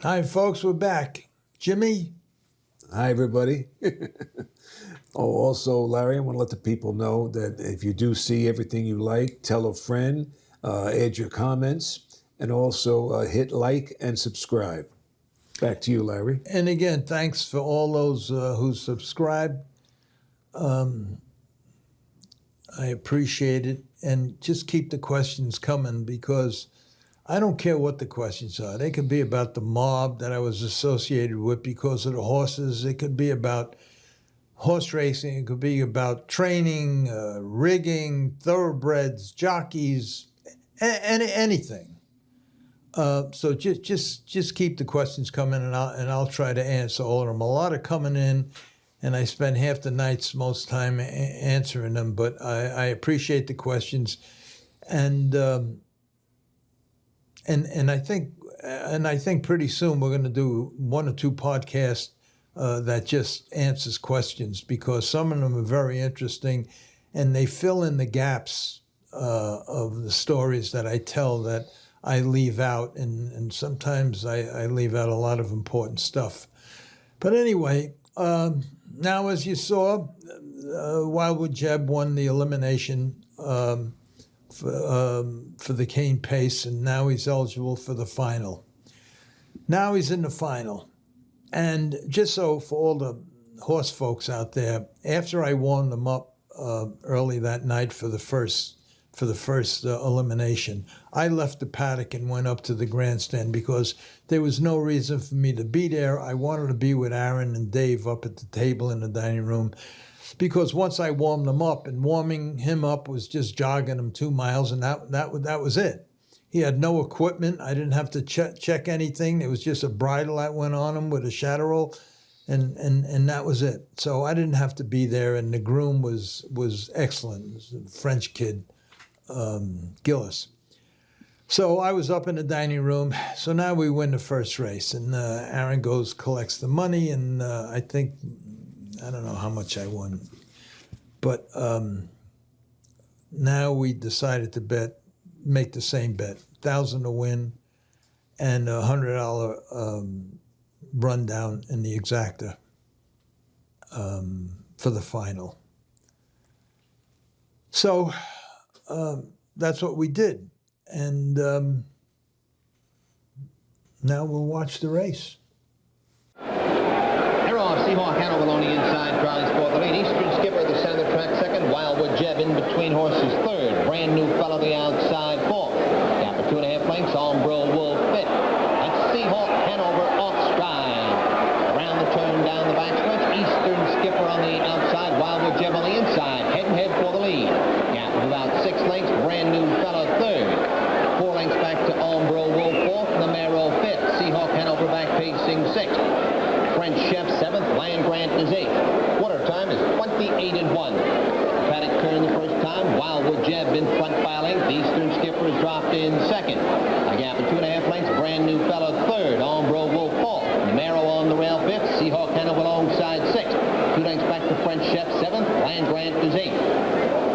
Hi, folks. We're back. Jimmy? Hi, everybody. Also, Larry, I want to let the people know that if you do see everything you like, tell a friend, add your comments, and also hit like and subscribe. Back to you, Larry. And again, thanks for all those who subscribe. I appreciate it. And just keep the questions coming, because I don't care what the questions are. They could be about the mob that I was associated with because of the horses. It could be about horse racing. It could be about training, rigging, thoroughbreds, jockeys, anything. So just keep the questions coming, and I'll try to answer all of them. A lot are coming in, and I spend half the nights most time answering them. But I appreciate the questions, and I think pretty soon we're going to do 1 or 2 podcasts that just answers questions, because some of them are very interesting, and they fill in the gaps of the stories that I tell that I leave out, and sometimes I leave out a lot of important stuff. But anyway, now as you saw, Wildwood Jeb won the elimination for the cane pace, and now he's eligible for the final. Now he's in the final. And just so for all the horse folks out there, after I warmed them up early that night for the first elimination, I left the paddock and went up to the grandstand because there was no reason for me to be there. I wanted to be with Aaron and Dave up at the table in the dining room, because once I warmed them up, and warming him up was just jogging him 2 miles, and that was it. He had no equipment. I didn't have to check anything. There was just a bridle that went on him with a chateau, and that was it. So I didn't have to be there, and the groom was excellent. It was a French kid, Gillis. So I was up in the dining room. So now we win the first race, and Aaron collects the money, and I don't know how much I won, but now we decided to make the same bet, $1,000 to win, and a $100 rundown in the exacta for the final. So that's what we did, and now we'll watch the race. Seahawk Hanover on the inside, tries for the lead. Eastern Skipper, the center track second. Wildwood Jeb in between horses third. Brand New Fellow the outside fourth. Gap of 2.5 lengths. Ombril Wolf fifth. That's Seahawk Hanover off stride. Around the turn down the backstretch. Eastern Skipper on the outside. Wildwood Jeb on the inside. Head and head for the lead. Gap of about 6 lengths. Brand New Fellow third. 4 lengths back to Ombril Wolf fourth. Namero fifth. Seahawk Hanover back pacing sixth. French Chef 7th, Land Grant is 8th. Quarter time is 28-1. Paddock turned the first time. Wildwood Jeb in front by a length. Eastern Skipper is dropped in second. A gap of 2.5 lengths. Brand New Fellow third. Ombril Wolf fourth. Namero on the rail fifth. Seahawk Hanover alongside sixth. 2 lengths back to French Chef 7th. Land Grant is 8th.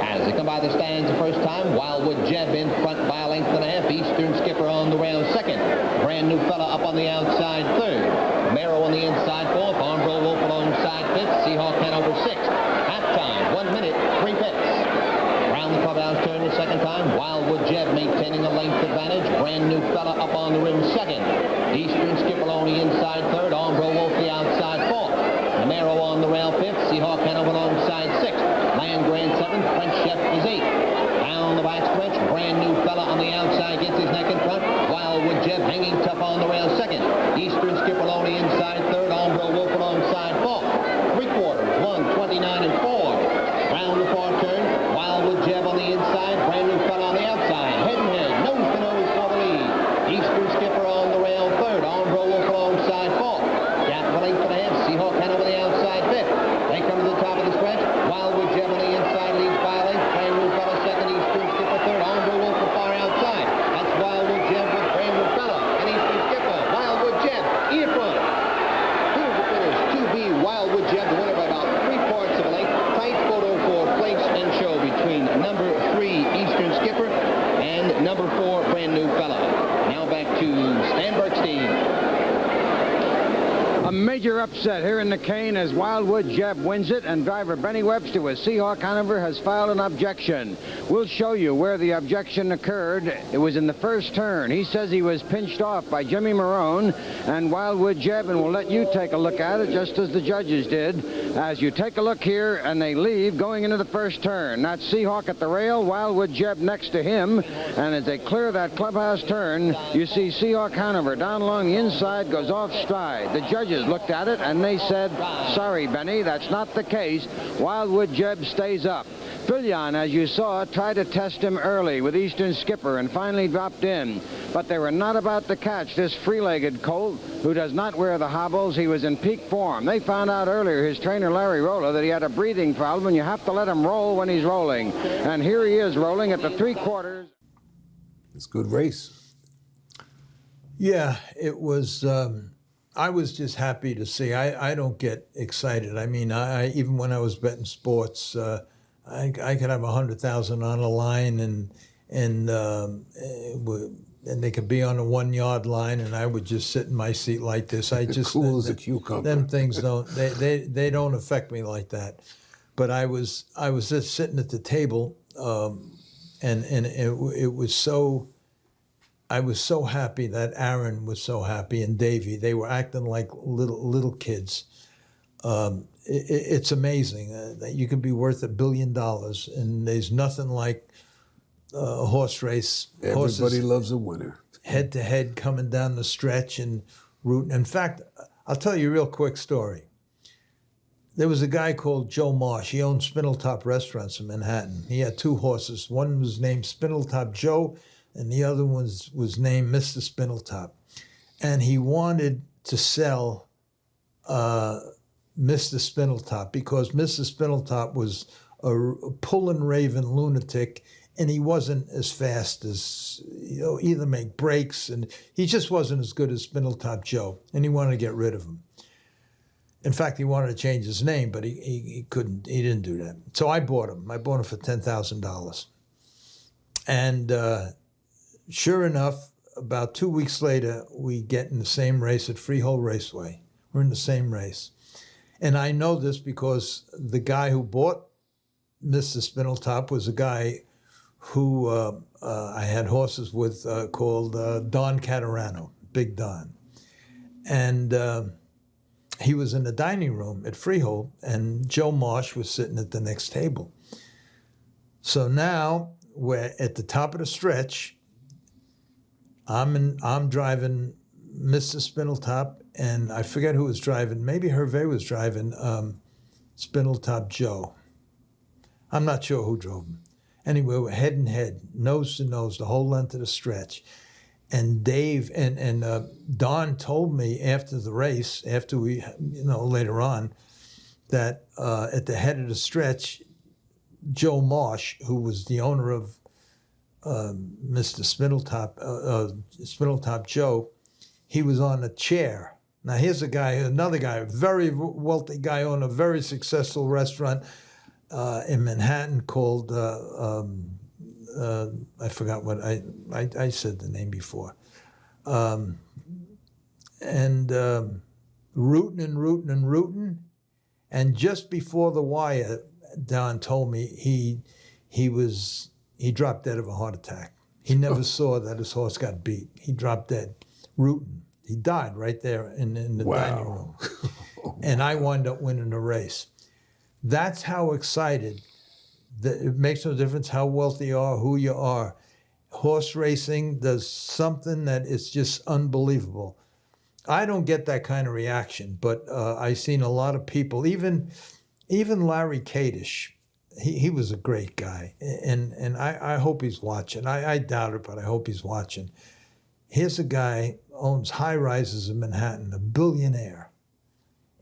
As they come by the stands the first time, Wildwood Jeb in front by a length and a half. Eastern Skipper on the rail second. Brand New Fellow up on the outside third. Marrow on the inside fourth. Ombril Wolf alongside fifth. Seahawk Hanover sixth. Halftime, 1 minute, 3 fifths. Around the clubhouse turn the second time. Wildwood Jeb maintaining a length advantage. Brand New Fella up on the rim second. Eastern Skipper on the inside third. Ombril Wolf the outside fourth. Namero on the rail fifth. Seahawk Hanover alongside sixth. Land Grant seventh. French Chef is eighth. Down the backstretch. Brand New Fella on the outside gets his neck in front. Wildwood Jeb hanging tough on the rail second. Eastern Skipper on the inside third. Ombril Wolf alongside fourth. 3/4, 1:29 and 4. Round the far turn. Wildwood Jeb on the inside. Brand New Fella on the outside. Head and head. Nose to nose for the lead. Eastern Skipper on the rail third. Ombril Wolf alongside fourth. Gap of a length and a half. Seahawk Hanover the outside fifth. They come to the top of the stretch. Wildwood Jeb on the inside leads by a length. Brand New Fella second. Eastern Skipper third. Ombril Wolf the far outside. That's Wildwood Jeb with Brand New Fella and Eastern Skipper. Wildwood Jeb in front. Here's the finish. 2B Wildwood Jeb, the winner by about 3/4 of a length. Tight photo for place and show between number 3 Eastern Skipper and number 4 Brand New Fella. Now back to Stan Bergstein. major upset here in the Cane as Wildwood Jeb wins it, and driver Benny Webster with Seahawk Hanover has filed an objection. We'll show you where the objection occurred. It was in the first turn. He says he was pinched off by Jimmy Marone and Wildwood Jeb, and we'll let you take a look at it just as the judges did. As you take a look here, and they leave going into the first turn. That's Seahawk at the rail, Wildwood Jeb next to him, and as they clear that clubhouse turn, you see Seahawk Hanover down along the inside, goes off stride. The judges looked at it and they said, sorry, Benny, that's not the case. Wildwood Jeb stays up. Filion, as you saw, tried to test him early with Eastern Skipper and finally dropped in. But they were not about to catch this free-legged colt who does not wear the hobbles. He was in peak form. They found out earlier, his trainer Larry Rolla, that he had a breathing problem and you have to let him roll when he's rolling. And here he is rolling at the 3/4. It's a good race. Yeah, it was. I was just happy to see. I don't get excited. I mean, I even when I was betting sports, I could have 100,000 on the line, and they could be on the 1 yard line, and I would just sit in my seat like this. I just cool as a cucumber. Them things they don't affect me like that. But I was just sitting at the table, and it was so. I was so happy that Aaron was so happy and Davey. They were acting like little kids. It's amazing that you can be worth $1 billion, and there's nothing like a horse race. Everybody loves a winner. Head to head coming down the stretch and rooting. In fact, I'll tell you a real quick story. There was a guy called Joe Marsh. He owned Spindletop restaurants in Manhattan. He had 2 horses. One was named Spindletop Joe, and the other one was named Mr. Spindletop. And he wanted to sell Mr. Spindletop because Mr. Spindletop was a pulling raven lunatic, and he wasn't as fast as, either make breaks, and he just wasn't as good as Spindletop Joe, and he wanted to get rid of him. In fact, he wanted to change his name, but he couldn't. He didn't do that. So I bought him. I bought him for $10,000. And sure enough, about 2 weeks later, we get in the same race at Freehold Raceway. We're in the same race. And I know this because the guy who bought Mr. Spindletop was a guy who I had horses with called Don Catarano, Big Don. And he was in the dining room at Freehold, and Joe Marsh was sitting at the next table. So now we're at the top of the stretch. I'm driving Mr. Spindletop, and I forget who was driving. Maybe Hervé was driving Spindletop Joe. I'm not sure who drove him. Anyway, we're head and head, nose to nose, the whole length of the stretch. And Dave and Don told me after the race, after we, later on, that at the head of the stretch, Joe Marsh, who was the owner of Mr. Spindletop Joe, he was on a chair. Now here's another guy, a very wealthy guy, owned a very successful restaurant in Manhattan called, I forgot what, I said the name before. Rootin'. And just before the wire, Don told me he dropped dead of a heart attack. He never saw that his horse got beat. He dropped dead, rootin'. He died right there in the dining room. And I wound up winning the race. That's how excited. It makes no difference how wealthy you are, who you are. Horse racing does something that is just unbelievable. I don't get that kind of reaction, but I've seen a lot of people, even Larry Kadish. He was a great guy, and I hope he's watching. I doubt it, but I hope he's watching. Here's a guy owns high-rises in Manhattan, a billionaire,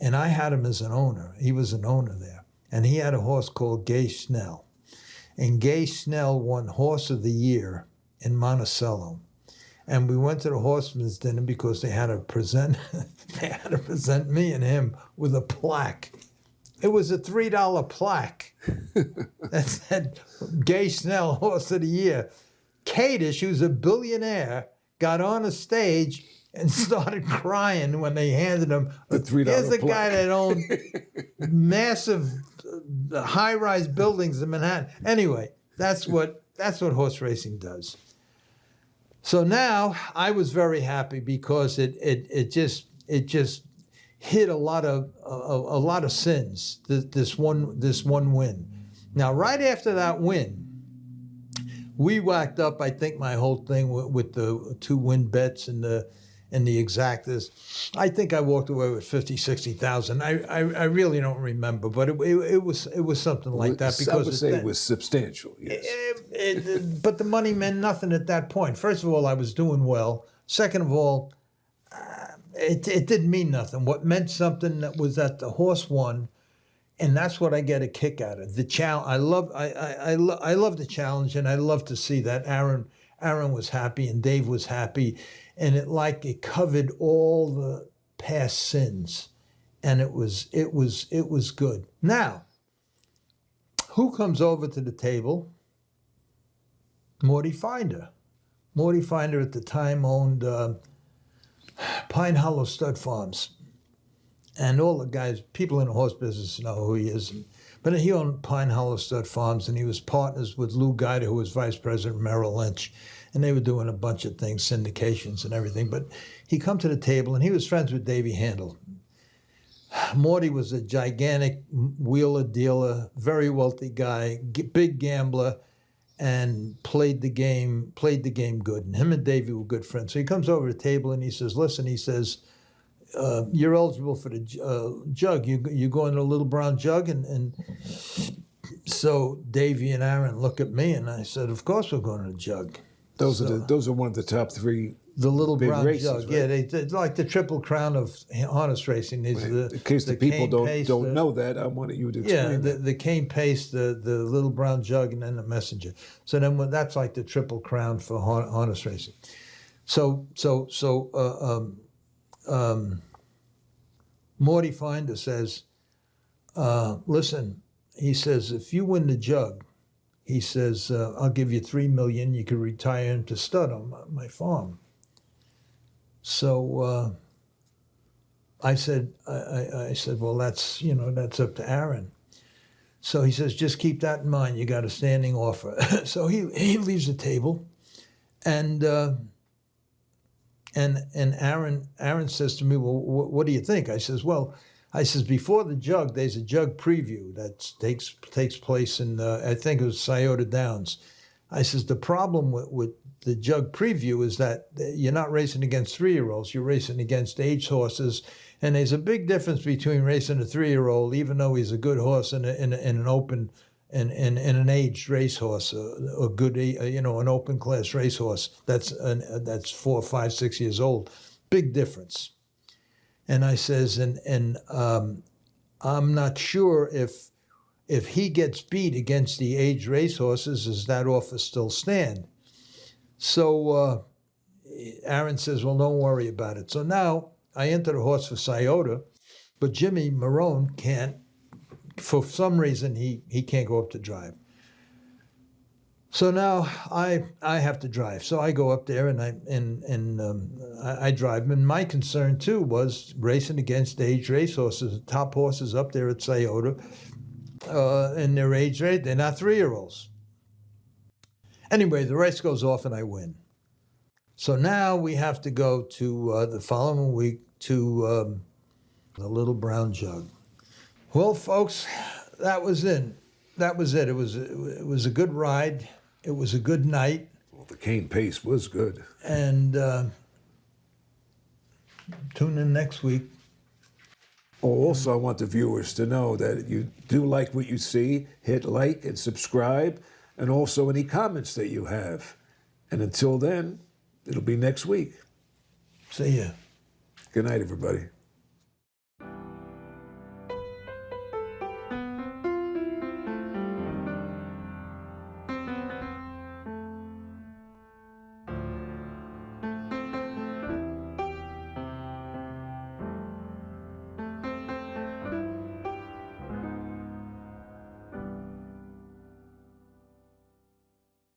and I had him as an owner. He was an owner there, and he had a horse called Gay Snell, and Gay Snell won Horse of the Year in Monticello. And we went to the horseman's dinner because they had to present me and him with a plaque. It was a $3 plaque that said Gay Snell, Horse of the Year. Kadish, who's a billionaire, got on a stage and started crying when they handed him The $3 Here's the plaque. guy that owned massive high-rise buildings in Manhattan. Anyway, that's what horse racing does. So now I was very happy because it just hit a lot of sins. This one win. Now right after that win, we whacked up, I think, my whole thing with the 2 win bets and the exactas. I think I walked away with 50, 60,000. I really don't remember, but it was something like that, because I would say it was substantial. Yes. but the money meant nothing at that point. First of all, I was doing well. Second of all, it didn't mean nothing. What meant something was that the horse won. And that's what I get a kick out of. The challenge. I love the challenge, and I love to see that Aaron was happy and Dave was happy, and it covered all the past sins, and it was good. Now, who comes over to the table? Morty Finder. Morty Finder at the time owned Pine Hollow Stud Farms. And all the guys, people in the horse business know who he is. But he owned Pine Hollow Stud Farms, and he was partners with Guida, who was vice president of Merrill Lynch. And they were doing a bunch of things, syndications and everything. But he come to the table, and he was friends with Davey Handel. Morty was a gigantic wheeler dealer, very wealthy guy, big gambler, and played the game good. And him and Davey were good friends. So he comes over to the table, and he says, listen, he says, you're eligible for the jug. You go in a Little Brown Jug, and so Davey and Aaron look at me, and I said, "Of course we're going to the Jug." Those are one of the top 3. The Little big Brown races, Jug, right? yeah, they're like the Triple Crown of harness racing. These are In case the people cane pace, don't know that, I wanted you to yeah, explain. the cane pace, the Little Brown Jug, and then the Messenger. So then that's like the Triple Crown for harness racing. Morty Finder says, listen, he says, if you win the Jug, he says, I'll give you $3 million. You can retire into stud on my farm. So I said, well, that's up to Aaron. So he says, just keep that in mind. You got a standing offer. So he leaves the table, and Aaron says to me, well, what do you think? I says, before the Jug, there's a Jug Preview that takes place in, I think it was Scioto Downs. I says, the problem with the Jug Preview is that you're not racing against 3-year-olds, you're racing against aged horses, and there's a big difference between racing a 3-year-old, even though he's a good horse, in an open and an aged racehorse, a good, an open class racehorse that's 4, 5, 6 years old. Big difference. And I says, and I'm not sure if he gets beat against the aged racehorses, does that offer still stand? So Aaron says, well, don't worry about it. So now I enter the horse for Sciota, but Jimmy Marone can't. For some reason, he can't go up to drive. So now I have to drive. So I go up there and I drive him. And my concern too was racing against age racehorses, top horses up there at Sciota, and their age rate, they're not 3-year-olds. Anyway, the race goes off and I win. So now we have to go to the following week to the Little Brown Jug. Well, folks, that was it. It was a good ride. It was a good night. Well, the cane pace was good. And tune in next week. Oh, also, I want the viewers to know that if you do like what you see, hit like and subscribe, and also any comments that you have. And until then, it'll be next week. See ya. Good night, everybody.